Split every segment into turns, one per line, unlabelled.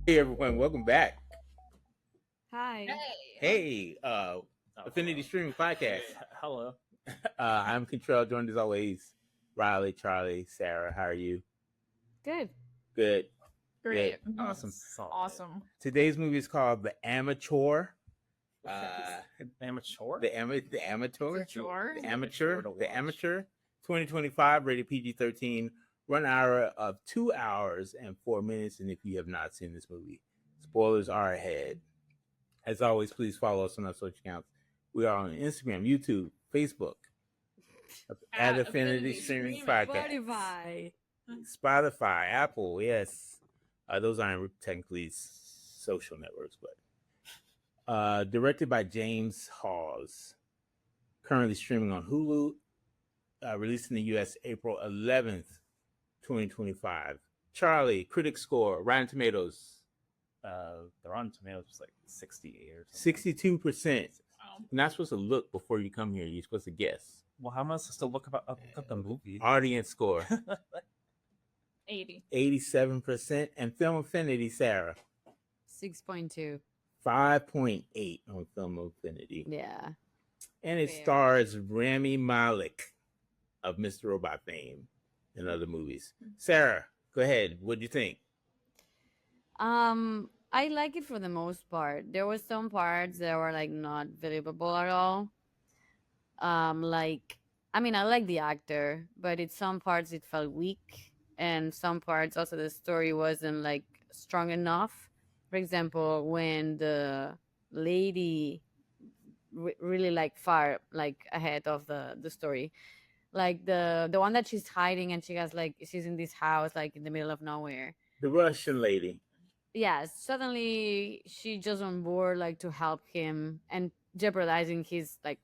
Hey everyone, welcome back.
Hi.
Hey, Affinity Streaming Podcast.
Hello.
I'm Control, joined as always, Riley, Charlie, Sarah. How are you?
Good.
Good.
Great.
Good. Awesome.
Awesome.
Today's movie is called The Amateur.
Amateur?
The Amateur.
Chore?
The Amateur. The Amateur. 2025, rated PG-13. 1 hour of 2 hours and 4 minutes. And if you have not seen this movie, spoilers are ahead. As always, please follow us on our social accounts. We are on Instagram, YouTube, Facebook, at Affinity Streaming Podcast. Spotify, Apple, yes. Those aren't technically social networks, but directed by James Hawes. Currently streaming on Hulu. Released in the U.S. April 11th, 2025. Charlie, critic score, Rotten Tomatoes.
The Rotten Tomatoes was like 68 or something.
62%. You're not supposed to look before you come here. You're supposed to guess.
Well, how am I supposed to look up the movie?
Audience score.
80.
87%. And Film Affinity, Sarah.
6.2.
5.8 on Film Affinity.
Yeah.
And it stars Rami Malek of Mr. Robot fame and other movies. Sarah, go ahead. What do you think?
I like it for the most part. There were some parts that were like not believable at all. I like the actor, but in some parts it felt weak, and some parts also the story wasn't like strong enough. For example, when the lady really like far like ahead of the story, like the one that she's hiding and she's in this house like in the middle of nowhere.
The Russian lady.
Yes, suddenly she just on board like to help him and jeopardizing his like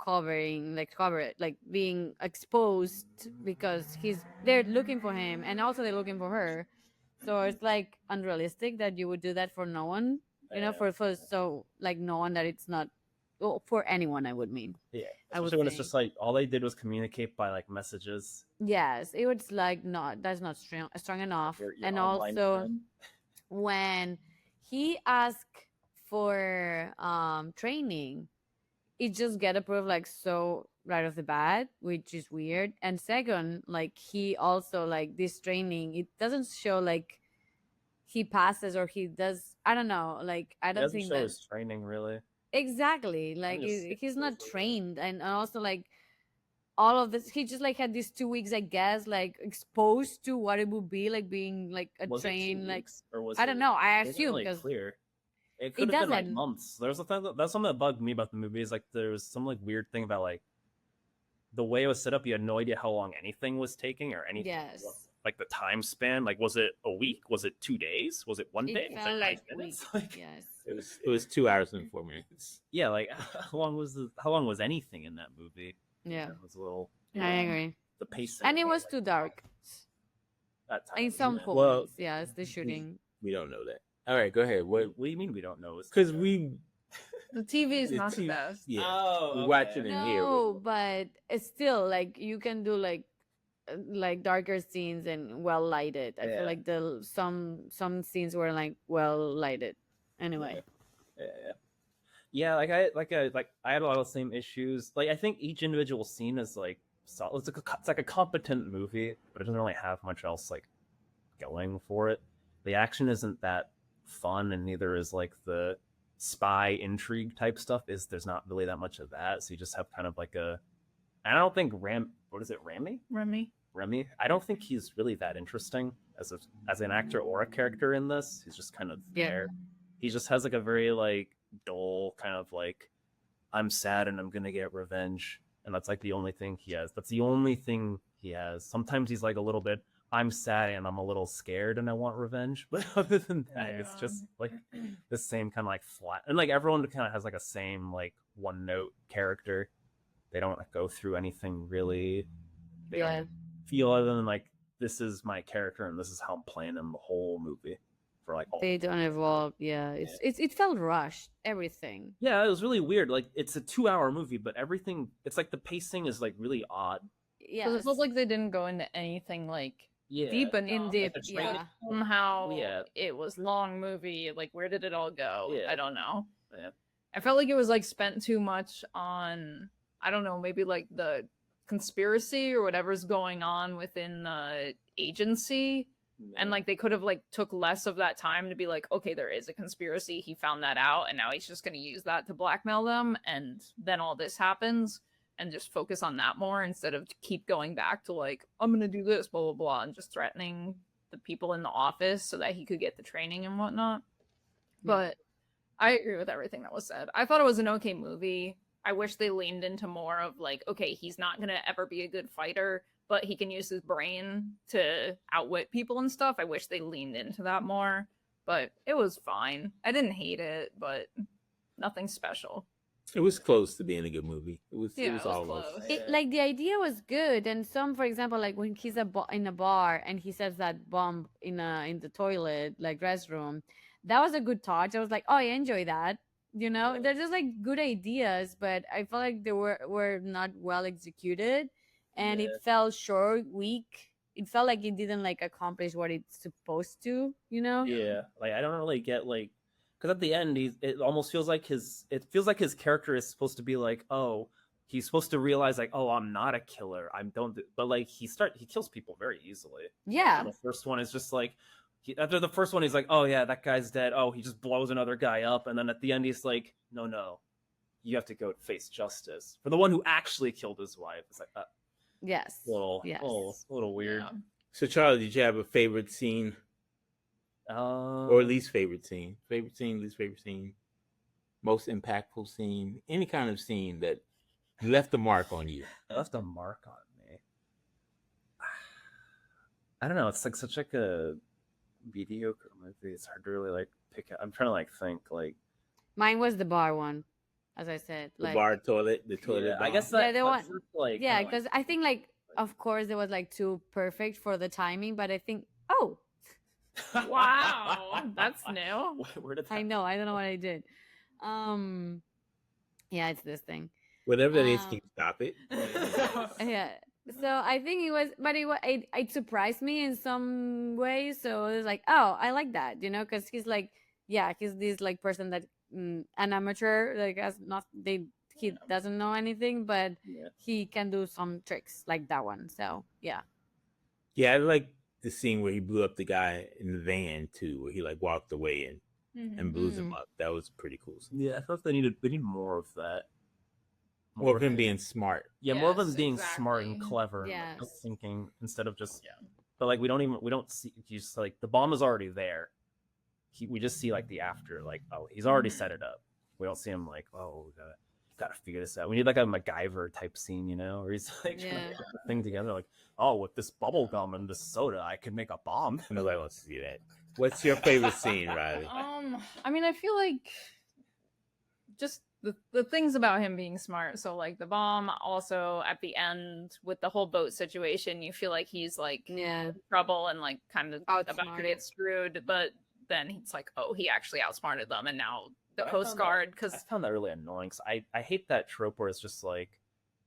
being exposed because they're looking for him and also they're looking for her. So it's like unrealistic that you would do that for no one, for so like no one that it's not for anyone, I would mean.
Yeah, especially when it's just like all they did was communicate by like messages.
Yes, it was like that's not strong enough.
Your
and
online
also
friend.
when he asked for training, it just get approved like so right off the bat, which is weird. And second, like he also like this training, it doesn't show like he passes or he does. I don't know. Like I don't think
show
that
his training really.
Exactly. Like he's not trained, and also like all of this, he just like had these 2 weeks, I guess, like exposed to what it would be like being like a train, like
or was
I don't know. I
it
assume
really
because
clear. It could have been like months. There's a thing that's something that bugged me about the movie is like there was some like weird thing about like the way it was set up. You had no idea how long anything was taking or anything.
Yes.
Like the time span. Like was it a week? Was it 2 days? Was it one day?
It
Was
felt
it
like
5 minutes?
week.
Like,
Yes.
It was 2 hours and 4 minutes.
Yeah, like how long was anything in that movie?
Yeah.
It was a little.
I agree.
The pace.
And it was too dark
That time.
in some points.
Well,
yes, the shooting.
We don't know that. All right, go ahead. What
do you mean we don't know?
Because we
The TV is not the best.
Yeah,
Oh,
we watch it in here.
No, but it's still like you can do like darker scenes and well lighted. I feel like some scenes were like well lighted. Anyway.
Yeah. Like I had a lot of the same issues. Like I think each individual scene is like solid. It's like a competent movie, but it doesn't really have much else like going for it. The action isn't that fun, and neither is like the spy intrigue type stuff. There's not really that much of that. So you just have kind of like a. I don't think Rami? Remy. I don't think he's really that interesting as an actor or a character in this. He's just kind of there. He just has like a very like dull kind of like I'm sad and I'm gonna get revenge, and that's like the only thing he has. That's the only thing he has. Sometimes he's like a little bit I'm sad and I'm a little scared and I want revenge, but other than that, it's just like the same kind of like flat, and like everyone kind of has like a same like one note character. They don't like, go through anything really. They don't feel other than like this is my character and this is how I'm playing him the whole movie. For like
they don't evolve. It felt rushed, everything.
Yeah, it was really weird. Like it's a 2-hour movie, but everything, it's like the pacing is like really odd.
Yeah, it feels like they didn't go into anything like
Yeah.
deep and in deep.
the training-
Yeah.
Somehow
Yeah.
it was long movie. Like, where did it all go?
Yeah.
I don't know.
Yeah.
I felt like it was like spent too much on, I don't know, maybe like the conspiracy or whatever's going on within the agency, and like they could have like took less of that time to be like, okay, there is a conspiracy, he found that out, and now he's just going to use that to blackmail them, and then all this happens, and just focus on that more instead of keep going back to like, I'm going to do this, blah blah blah, and just threatening the people in the office so that he could get the training and whatnot. But I agree with everything that was said. I thought it was an okay movie. I wish they leaned into more of like, okay, he's not gonna ever be a good fighter, but he can use his brain to outwit people and stuff. I wish they leaned into that more, but it was fine. I didn't hate it, but nothing special.
It was close to being a good movie. It was.
Yeah,
It was
it was
almost.
close.
It, like the idea was good, and some, for example, like when he's in a bar and he says that bomb in the toilet, like restroom, that was a good touch. I was like, oh, I enjoy that. You know, they're just like good ideas, but I felt like they were not well executed, and
Yeah.
it felt short, weak. It felt like it didn't like accomplish what it's supposed to. You know?
Yeah, like I don't really get like, because at the end it almost feels like his character is supposed to be like, oh, he's supposed to realize like, oh, I'm not a killer, but like he kills people very easily.
Yeah.
And the first one is just like, after the first one he's like, oh yeah, that guy's dead. Oh, he just blows another guy up, and then at the end he's like, no, you have to go face justice for the one who actually killed his wife. It's like
Yes. Yes.
little weird.
Yeah.
So, Charlie, did you have a favorite scene or least favorite scene? Favorite scene, least favorite scene, most impactful scene, any kind of scene that left a mark on you.
It left a mark on me. I don't know. It's like such like a mediocre movie. It's hard to really like pick out. I'm trying to like think like
Mine was the bar one, as I said.
The
Like,
bar toilet, the toilet.
yeah, I
bomb.
guess
Yeah,
that
they want-
first, like
yeah,
kinda, like,
because I think like of course it was like too perfect for the timing, but I think oh,
Wow, that's new.
Where did that
I know, I don't know what I did. Yeah, it's this thing.
Whatever that is,
Um,
can you stop it?
Yeah. So I think it was, but it surprised me in some ways. So it was like, oh, I like that, you know, because he's like, yeah, he's this like person that an amateur, like has not he doesn't know anything, but
Yeah.
he can do some tricks like that one. So yeah,
Yeah, I like the scene where he blew up the guy in the van too, where he like walked away and blews him
Mhm.
up. That was pretty cool.
Yeah, I thought they need more of that.
More of him being smart.
Yeah, more of him
Yes,
being smart and
exactly.
clever, and, like,
Yes.
thinking instead of just But like we don't see, just like the bomb is already there. We just see like the after, like, oh, he's already set it up. We don't see him like, oh, we gotta figure this out. We need like a MacGyver type scene, you know, where he's like trying
Yeah.
to put the thing together, like, oh, with this bubble gum and this soda, I can make a bomb.
Nobody wants to see that. What's your favorite scene, Riley?
I mean, I feel like just the things about him being smart. So like the bomb, also at the end with the whole boat situation, you feel like he's like
yeah,
in trouble and like kind of about to
Outsmarted.
get screwed, but then he's like, oh, he actually outsmarted them, and now the
I
Coast
found that-
Guard,
I
because
found that really annoying. 'Cause I hate that trope where it's just like,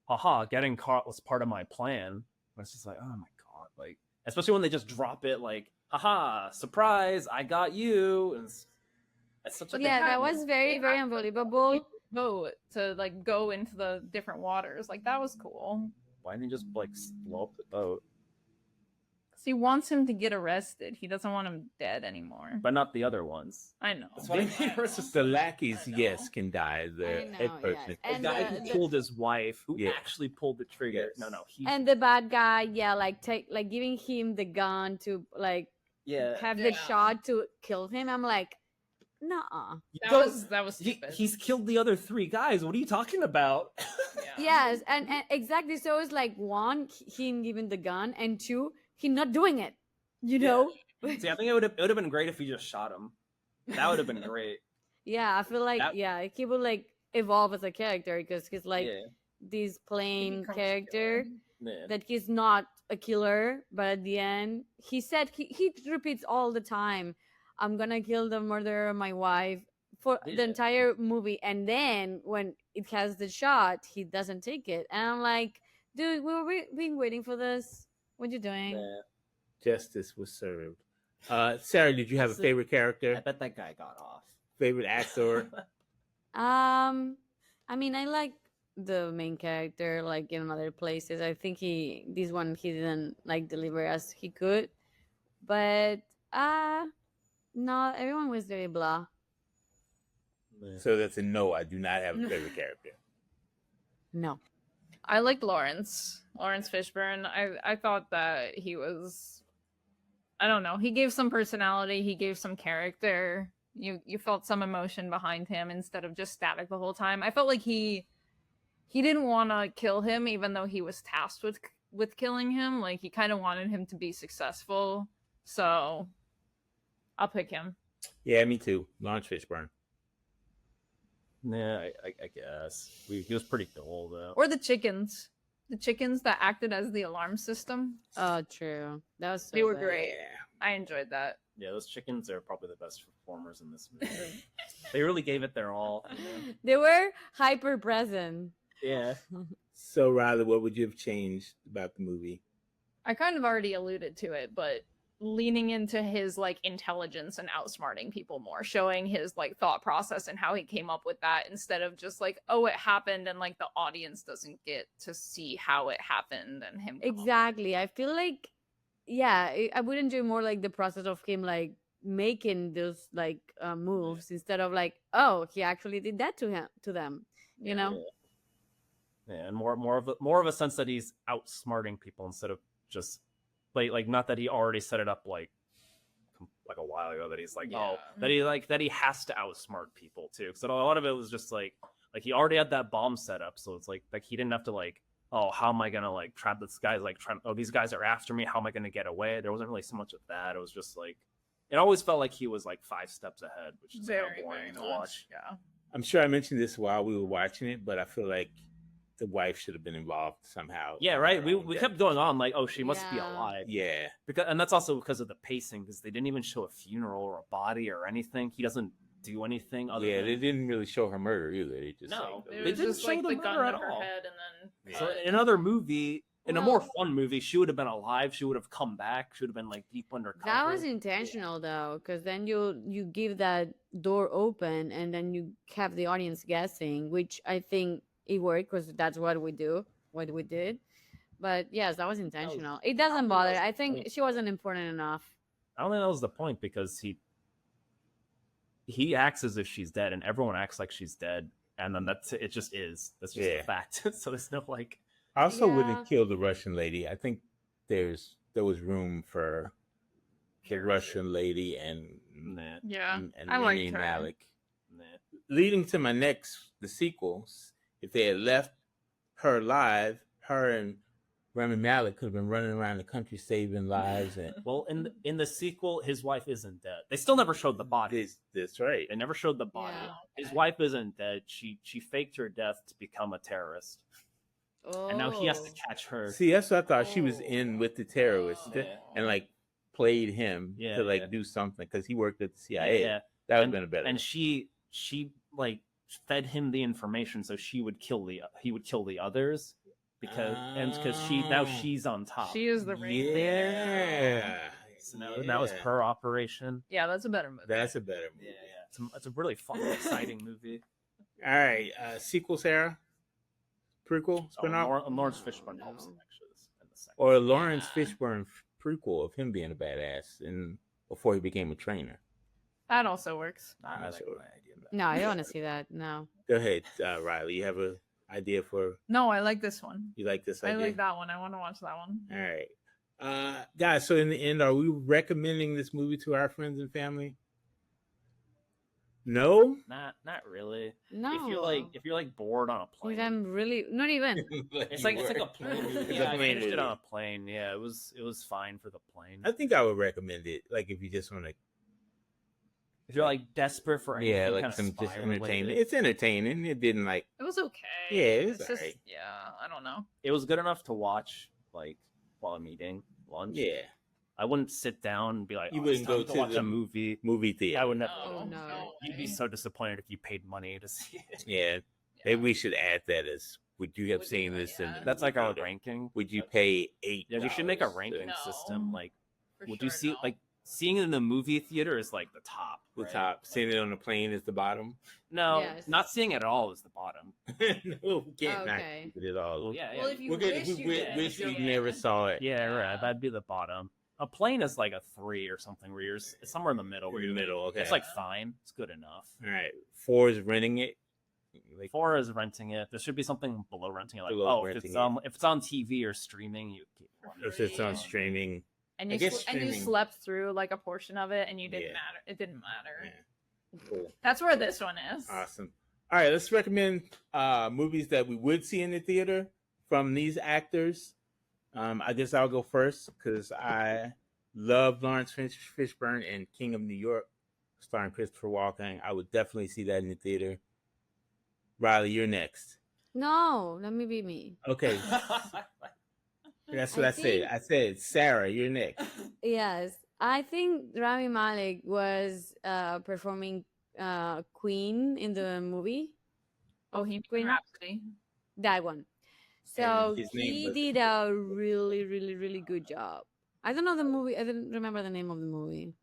haha, getting caught was part of my plan. But it's just like, oh my god, like, especially when they just drop it like, haha, surprise, I got you. And it's such like
yeah,
a
that was very very unbelievable.
boat to like go into the different waters, like that was cool.
Why didn't he just like blow up the boat?
So he wants him to get arrested. He doesn't want him dead anymore.
But not the other ones.
I know.
That's what I mean. It's just
The lackeys, yes, can die.
I
The
know,
head
yes.
person.
the
And
guy
the-
who pulled his wife, who
Yeah.
actually pulled the trigger.
Yes.
No, he.
And the bad guy, yeah, like giving him the gun to like
yeah.
have the
Yeah.
shot to kill him. I'm like, nah.
That was stupid.
He's killed the other three guys. What are you talking about?
Yes, and exactly. So it's like one, him giving the gun, and two, he not doing it. You know?
See, I think it would have been great if he just shot him. That would have been great.
Yeah, I feel like
That-
he would like evolve as a character because he's like
yeah.
this
He
plain
becomes
character
killer.
Yeah.
that he's not a killer, but at the end he said he repeats all the time, "I'm gonna kill the murderer of my wife." For
Yeah.
the entire movie, and then when it has the shot, he doesn't take it, and I'm like, dude, we've been waiting for this. What you doing?
Yeah.
Justice was served. Sarah, did you have a favorite
I
character?
bet that guy got off.
Favorite actor?
I mean, I like the main character, like in other places. I think this one, he didn't like deliver as he could, but no, everyone was very blah.
So that's a no. I do not have a favorite character.
No,
I liked Lawrence Fishburne. I thought that he was, I don't know, he gave some personality, he gave some character. You felt some emotion behind him instead of just static the whole time. I felt like he didn't want to kill him, even though he was tasked with killing him. Like, he kind of wanted him to be successful. So I'll pick him.
Yeah, me too. Lawrence Fishburne.
Yeah, I guess he was pretty dull though.
Or the chickens that acted as the alarm system.
oh, true. That was so
They were
bad.
great. I enjoyed that.
Yeah, those chickens are probably the best performers in this movie. They really gave it their all. You know?
They were hyper present.
Yeah.
So, Riley, what would you have changed about the movie?
I kind of already alluded to it, but leaning into his like intelligence and outsmarting people more, showing his like thought process and how he came up with that, instead of just like, oh, it happened, and like the audience doesn't get to see how it happened and him come up with
Exactly. I feel like, yeah, I would enjoy more like the process of him like making those like moves instead of like, oh, he actually did that to them. You know?
Yeah, and more of a sense that he's outsmarting people instead of just like not that he already set it up like a while ago, that he's like,
Yeah.
oh, that he has to outsmart people too, because a lot of it was just like he already had that bomb set up, so it's like he didn't have to like, oh, how am I gonna like trap this guy, like oh, these guys are after me, how am I gonna get away? There wasn't really so much of that. It was just like, it always felt like he was like 5 steps ahead, which is kind of boring to watch.
Yeah.
I'm sure I mentioned this while we were watching it, but I feel like the wife should have been involved somehow.
Yeah, right. We kept going on like, oh, she must be
Yeah.
alive.
Yeah.
And that's also because of the pacing, because they didn't even show a funeral or a body or anything. He doesn't do anything other
Yeah,
than...
they didn't really show her murder either. They just
No,
like,
It
They
was
didn't
just
show
like
the
the gun
murder
to
at
her
all.
head, and then
Yeah.
So in another movie, in a more
Well-
fun movie, she would have been alive. She would have come back. She would have been like deep undercover.
That was intentional though, because then you give that door open and then you have the audience guessing, which I think it worked because that's what we did. But yes, that was intentional. It doesn't bother. I think she wasn't important enough.
I don't think that was the point, because he acts as if she's dead, and everyone acts like she's dead, and then it just is. That's just
Yeah.
a fact. So there's no like.
I also
Yeah.
wouldn't kill the Russian lady. I think there was room for the Russian lady and
Nah,
yeah,
and
I liked
Rami
her.
Malek.
nah.
Leading to the sequels, if they had left her alive, her and Rami Malek could have been running around the country saving lives. And
Well, in the sequel, his wife isn't dead. They still never showed the body.
that's right.
They never showed the body.
Yeah.
His wife isn't dead. She faked her death to become a terrorist,
Oh.
and now he has to catch her.
See, that's what I thought. She was in with the terrorists
Yeah.
and like played him
Yeah,
to like
yeah.
do something because he worked at the CIA.
Yeah,
That would have
and,
been a better.
and she like fed him the information so he would kill the others, because she's on top.
She is the ringleader.
Yeah.
So now that was her operation.
Yeah, that's a better movie.
That's a better movie.
It's a really fun, exciting movie.
All right. Sequel, Sarah? Prequel?
So
Spin-off?
Lawrence Fishburne helps him actually in the second.
Or a Lawrence
Yeah.
Fishburne prequel of him being a badass and before he became a trainer.
That also works.
I
That's
like
what-
my idea.
No, I don't want to see that. No.
Go ahead, Riley. You have a idea for
No, I like this one.
you like this
I
idea?
like that one. I want to watch that one.
All right. Guys, so in the end, are we recommending this movie to our friends and family? No?
Not really.
No.
If you're like bored on a
Because
plane,
I'm really not even.
it's like a plane movie.
It's
Yeah,
a
I
plane
finished it
movie.
on a plane. Yeah, it was fine for the plane.
I think I would recommend it. Like if you just want to,
If you're like desperate for anything
like
kind of
some just
spy
entertainment.
related,
It's entertaining. It didn't like.
It was okay.
Yeah, it was
It's just,
alright.
yeah, I don't know.
it was good enough to watch like while I'm eating lunch.
Yeah,
I wouldn't sit down and be like,
You
oh,
wouldn't
it's time
go
to
to
watch
the-
a movie.
movie theater.
I would never.
Oh, no.
You'd be so disappointed if you paid money to see it.
Yeah, maybe we should add that as. Would you have seen this?
Yeah.
In the
That's like our
movie theater?
ranking.
Would you pay $8?
Yeah, you should make a
to-
ranking
No.
system. Like
For
Would
sure,
you see
no.
like seeing it in the movie theater is like the top.
The
right?
top. Seeing it on the plane is the bottom.
No,
Yes.
not seeing it at all is the bottom.
No, we can't not
Okay.
keep it at all.
Well, yeah,
Well, if you
We're good
wish
if
you
we
did,
wish we
yeah.
never saw it.
Yeah,
Yeah.
right. That'd be the bottom. A plane is like a 3 or something where you're it's somewhere in the middle. Where
In the
you're
middle, okay.
It's like fine. It's good enough.
All right. 4 is renting it. Like
4 is renting it. There should be something below renting it. Like,
Below
if
renting
it's on TV or streaming, you keep
if it's on streaming.
And
I
you
guess
and you
streaming-
slept through like a portion of it, and you didn't
Yeah.
matter. It didn't matter.
Yeah. Cool.
That's where this one is.
Awesome. All right, let's recommend movies that we would see in the theater from these actors. I guess I'll go first because I love Lawrence Fishburne and King of New York, starring Christopher Walken. I would definitely see that in the theater. Riley, you're next.
No, let me be me.
Okay, that's what
I
I said.
think-
I said, Sarah, you're next.
Yes, I think Rami Malek was performing Queen in the movie.
Bohemian
Queen-
Rhapsody.
That one. So
his name
he
was-
did a really, really, really good job. I don't know the movie. I didn't remember the name of the movie.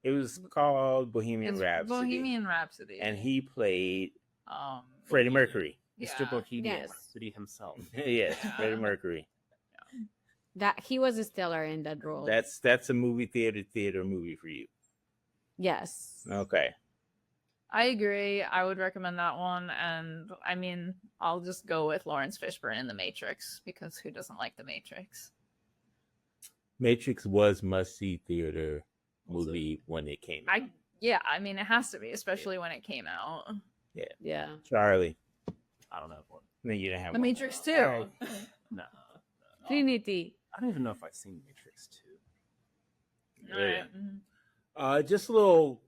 It was called Bohemian
It's
Rhapsody,
Bohemian Rhapsody.
and he played
um,
Freddie Mercury.
Mr.
yeah.
Bohemian
Yes.
Rhapsody himself.
Yes,
Yeah.
Freddie Mercury.
That he was stellar in that role.
That's a movie theater movie for you.
Yes.
Okay.
I agree. I would recommend that one, and I mean, I'll just go with Lawrence Fishburne in The Matrix because who doesn't like The Matrix?
Matrix was must see theater movie when it came out.
I mean, it has to be, especially when it came out.
Yeah.
Charlie.
I don't know what.
No, you didn't have
The
one.
Matrix 2.
Alright.
No.
Trinity.
I don't even know if I've seen Matrix 2.
Alright.
Just a little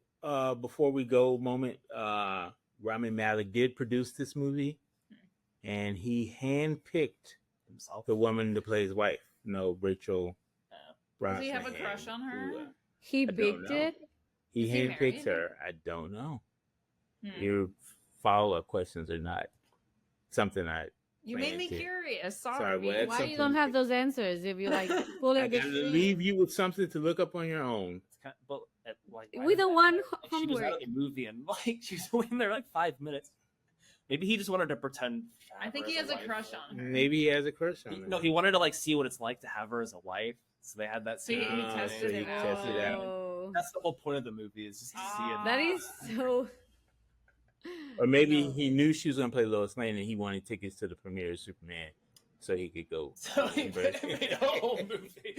before we go moment. Rami Malek did produce this movie, and he handpicked
Himself.
the woman to play his wife. No, Rachel.
Does he have a
Brosnahan,
crush on her?
who,
He
don't
picked
know.
it.
he
Is he
handpicked
married?
her. I don't know.
Hmm.
Your follow-up questions are not something I.
You made me
Play it.
curious.
Sorry,
Sorry.
well, that's
Why
something
you don't
you
have
pick.
those answers if you like pull
I
it the
gotta
string?
leave you with something to look up on your own.
It's kind of, like, why
We
is
don't
that?
want
Like, she was
homework.
at a movie and like she's waiting there like 5 minutes. Maybe he just wanted to pretend. to
I
have
think
her
he
as
has a
wife.
crush on her.
Maybe he has a crush on her.
No, he wanted to like see what it's like to have her as a wife. So they had that
So
scene.
he
Ah,
tested
so he
it out.
tested it out.
Oh,
That's the whole point of the movie is just to see it.
that is so.
Or maybe
No.
he knew she was gonna play Lois Lane and he wanted tickets to the premiere of Superman so he could go.
So he made a whole movie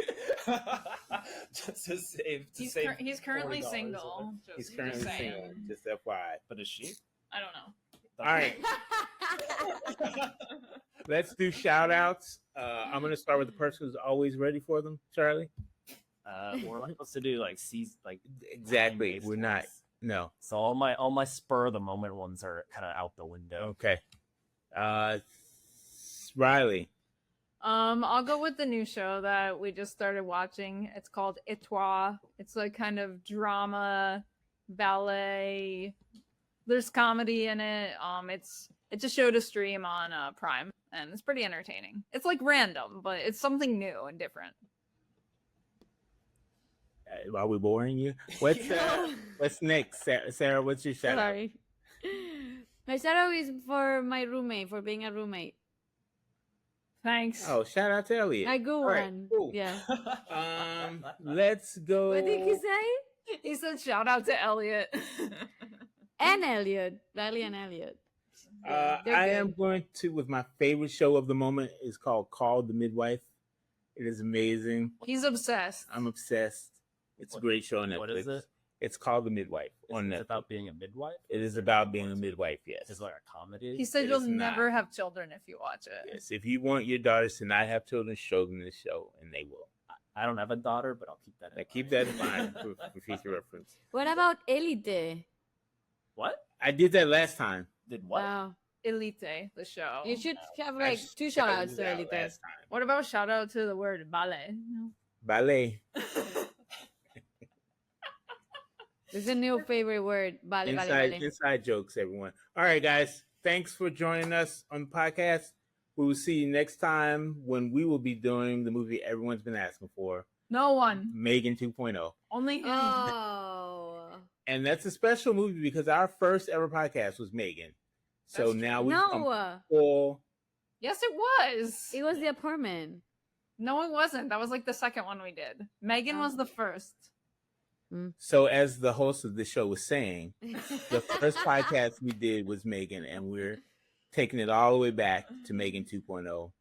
just to save.
He's currently
$40
single.
He's
Just
currently
saying.
single. Just FYI.
But is she?
I don't know.
All right, let's do shout outs. I'm gonna start with the person who's always ready for them, Charlie.
We're not supposed to do like
Exactly.
time-based
We're not.
ones.
No.
So all my spur of the moment ones are kind of out the window.
Okay. Riley.
I'll go with the new show that we just started watching. It's called Etoile. It's like kind of drama, ballet. There's comedy in it. It's a show to stream on Prime, and it's pretty entertaining. It's like random, but it's something new and different.
Are we boring you? What's next, Sarah? What's your shout out?
Sorry. My shout out is for my roommate for being a roommate.
Thanks.
Oh, shout out to Elliot.
A good
All right,
one.
cool.
Yeah.
Let's go.
What did he say?
He said shout out to Elliot.
And Elliot. Riley and Elliot. Yeah, they're
I
good.
am going to with my favorite show of the moment is called Call the Midwife. It is amazing.
He's obsessed.
I'm obsessed. It's a great show on Netflix.
What is it?
It's called The Midwife on
It's
Netflix.
about being a midwife.
It is about being a midwife. Yes.
It's like a comedy.
He said
It
you'll
is not.
never have children if you watch it.
Yes. If you want your daughters to not have children, show them this show, and they will.
I don't have a daughter, but I'll keep that.
Now, keep that in mind for future reference.
What about Elite?
What?
I did that last time.
Did what?
Wow.
Elite, the show.
You should have
I
like two shout outs
did
to
that
Elite.
last time.
What about shout out to the word ballet?
Ballet.
It's a new favorite word. Vale, vale, vale.
Inside jokes, everyone. All right, guys. Thanks for joining us on the podcast. We will see you next time when we will be doing the movie everyone's been asking for.
No one.
Megan 2.0.
Only him.
Oh.
And that's a special movie because our first ever podcast was Megan. So
That's
now
true.
we come
No.
full.
Yes, it was.
It was the apartment.
No, it wasn't. That was like the second one we did. Megan was the first.
So as the host of the show was saying, the first podcast we did was Megan, and we're taking it all the way back to Megan 2.0.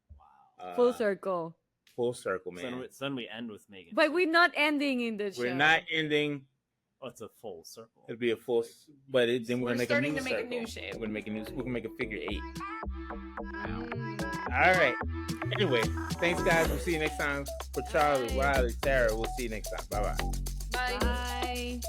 Full circle.
Full circle, man.
So then we end with Megan.
But we're not ending in the show.
We're not ending.
Oh, it's a full circle.
It'll be a full, but then we're gonna make a
starting
new
to make a
circle.
new shape.
We're gonna make a new. We're gonna make a figure 8.
Mm.
All right. Anyway, thanks guys. We'll see you next time. For Charlie,
Bye.
Wiley, Sarah, we'll see you next time. Bye bye.
Bye.
Bye.